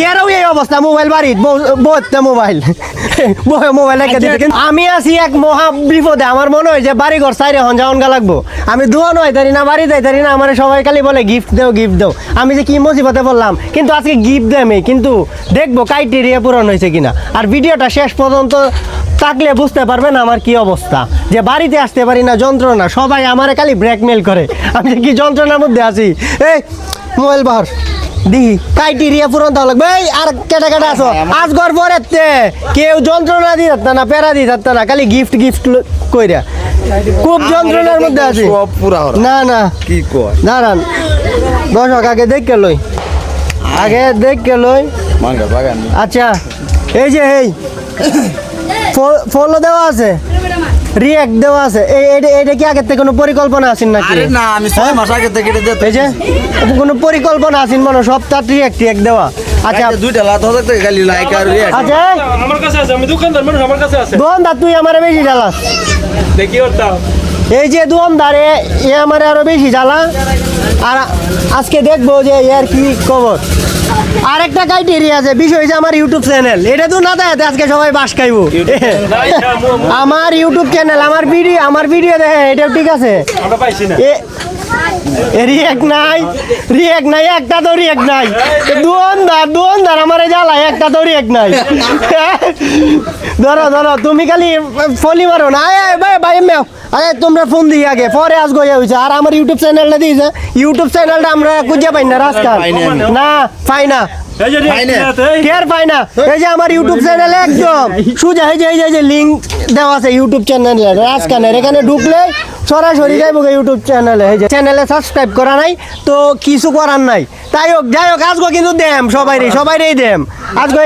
ইয়ারও এই অবস্থা মোবাইল বাড়ি বলতে মোবাইল মোবাইল আমি আছি এক মহা বিপদে। আমার মনে হয় যে বাড়ি ঘর সাইরে হন যাওয়ান গা লাগবো। আমি ধোয়া নয় তারি না বাড়ি যাই তারি না, আমার সবাই খালি বলে গিফট দেও গিফট দেও। আমি যে কি মুসিবতে বললাম, কিন্তু আজকে গিফট দেয় আমি, কিন্তু দেখবো ক্রাইটেরিয়া পূরণ হয়েছে কিনা। আর ভিডিওটা শেষ পর্যন্ত থাকলে বুঝতে পারবেন আমার কি অবস্থা, যে বাড়িতে আসতে পারি না, যন্ত্রণা। সবাই আমারে খালি ব্ল্যাকমেল করে, আমি কি যন্ত্রণার মধ্যে আছি। এই মোবাইল বাহর দিহি ক্রাইটেরিয়া পূরণ দেওয়া লাগবে। আর কেটে কেটে আসো আজ ঘর পরে কেউ যন্ত্রণা দিয়ে থাকতো না, প্যারা দিয়ে থাকতো না, খালি গিফট গিফট কইরা খুব যন্ত্রণার মধ্যে আছি। না না কি কয় দাঁড়ান দর্শক, আগে দেখে লই, আগে দেখে লই। আচ্ছা এই যে এই ফলো দেওয়া আছে, রিঅ্যাক্ট দেওয়া আছে, এইটা কি আগের থেকে কোনো পরিকল্পনা আছে নাকি? আরে না, আমি 6 মাস আগে থেকে এটা দিতে। এই যে কোনো পরিকল্পনা আছে মনে সপ্তাহ রিঅ্যাক্ট দেওয়া। আচ্ছা দুইটা লাখ থেকে খালি লাইক আর রিঅ্যাক্ট। আচ্ছা আমার কাছে আছে, আমি দোকানদার মানুষ, আমার কাছে আছে। দোকানদার তুই আমারে বেশি জ্বালাস, দেখি ওটা এই যে দোকানদারে এ আমারে আরো বেশি জ্বালা। আর আজকে দেখবো যে এর কি খবর। আরেকটা ক্রাইটেরিয়া আছে, বিষয় হচ্ছে আমার ইউটিউব চ্যানেল। এটা তো না দেয় আজকে সবাই বাস খাইবো। আমার ইউটিউব চ্যানেল, আমার ভিডিও দেখে এটাও ঠিক আছে। আমরা পাইছি না। রিঅ্যাক্ট নাই, একটা তো রিঅ্যাক্ট নাই। দোকানদার আমার জ্বালা, একটা তো রিঅ্যাক্ট নাই। ধরো তুমি খালি ফলি মারো না। ভাই মেও আরে তোমরা ফোন দিই আগে, পরে আজ গিয়ে হয়েছে। আর আমার ইউটিউব চ্যানেলটা দিয়েছে, ইউটিউব চ্যানেলটা আমরা খুঁজে পাই না রাস্তায়, না পাই না, পাই না। এই যে আমার ইউটিউব চ্যানেলে একদম সুজা, এই যে লিঙ্ক দেওয়া আছে ইউটিউব চ্যানেলে রাজকানের, এখানে ঢুকলে সরাসরি যাইব ইউটিউব চ্যানেলে। এই যে চ্যানেলে সাবস্ক্রাইব করা নাই তো কিছু করার নাই। যাই হোক আজকে কিন্তু দেম সবাইরেই দেম আজকে।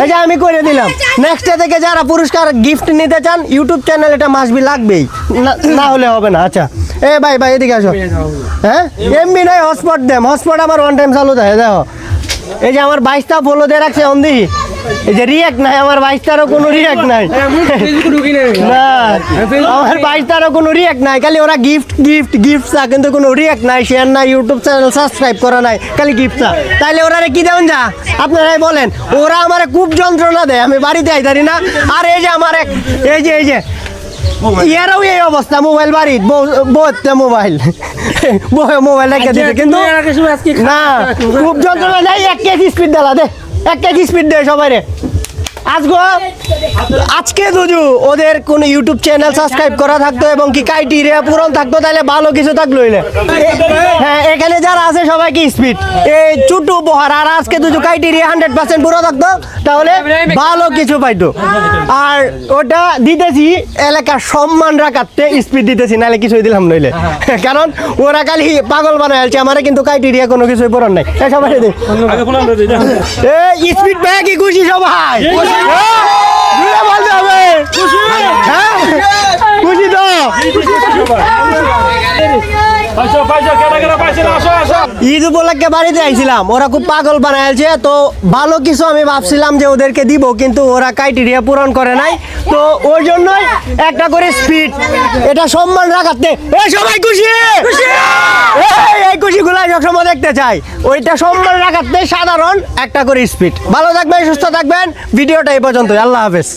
এই যে আমি করে দিলাম, নেক্সট ডে থেকে যারা পুরস্কার গিফট নিতে চান ইউটিউব চ্যানেল এটা মাসবি লাগবেই, না হলে হবে না। আচ্ছা এ ভাই এদিকে আসো। হ্যাঁ এমবি নাই, হটস্পট দেম, হটস্পট আমার ওয়ান টাইম চালু থাকে। দেখো এই যে আমার 22টা ফলো দিয়ে রাখছে অন্দি, এই যে রিঅ্যাক্ট নাই, আমার 22টারও কোনো রিঅ্যাক্ট নাই। না আমার 22টারও কোনো রিঅ্যাক্ট নাই, খালি ওরা গিফট চা, কিন্তু কোনো রিঅ্যাক্ট নাই, শেয়ার নাই, ইউটিউব চ্যানেল সাবস্ক্রাইব করা নাই, খালি গিফট চা। তাইলে ওরা কি দেন যা আপনারাই বলেন। ওরা আমার খুব যন্ত্রণা দেয়, আমি বাড়িতে আইতারি না। আর এই যে আমার এই যে ইয়ারও এই অবস্থা, মোবাইল বাড়ি বলতে মোবাইল রেখে দিতে, কিন্তু না খুব যন্ত্রণা দেয়। 1 কেজি স্পিড দেলা দে, 1 কেজি স্পিড দেয় সবাই রে। আজকে যদি ওদের কোন ইউটিউব চ্যানেল সাবস্ক্রাইব করা থাকতো এবং কি ক্রাইটেরিয়া পূরণ থাকতো, তাহলে ভালো কিছু থাকলো। হ্যাঁ এখানে যারা আছে সবাই কি স্পিড, এই ছোট উপহার। আর আজকে যদি ক্রাইটেরিয়া 100% পুরো থাকতো, তাহলে ভালো কিছু পাইতো। আর ওটা দিতেছি এলাকার সম্মান রাখাতে স্পিড দিতেছি, নাহলে কিছুই দিলাম নইলে। কারণ ওরা খালি পাগল বানায় আছে আমারে, কিন্তু ক্রাইটেরিয়া কোনো কিছুই পূরণ নাই। সবাই স্পিড পেয়ে কি খুশি সবাই? খুশি তো ঈদ উপলক্ষে বাড়িতে আইছিলাম, ওরা খুব পাগল বানাইছে। তো ভালো কিছু আমি ভাবছিলাম যে ওদেরকে দিব, কিন্তু ওরা ক্রাইটেরিয়া পূরণ করে নাই। তো ওই জন্যই একটা করে স্পিড, এটা সম্মান রাখাতে সবাই খুশি। এই খুশিগুলো সবসময় দেখতে চাই, ওইটা সম্মান রাখাতে সাধারণ একটা করে স্পিড। ভালো থাকবেন, সুস্থ থাকবেন। ভিডিওটা এই পর্যন্ত, আল্লাহ হাফেজ।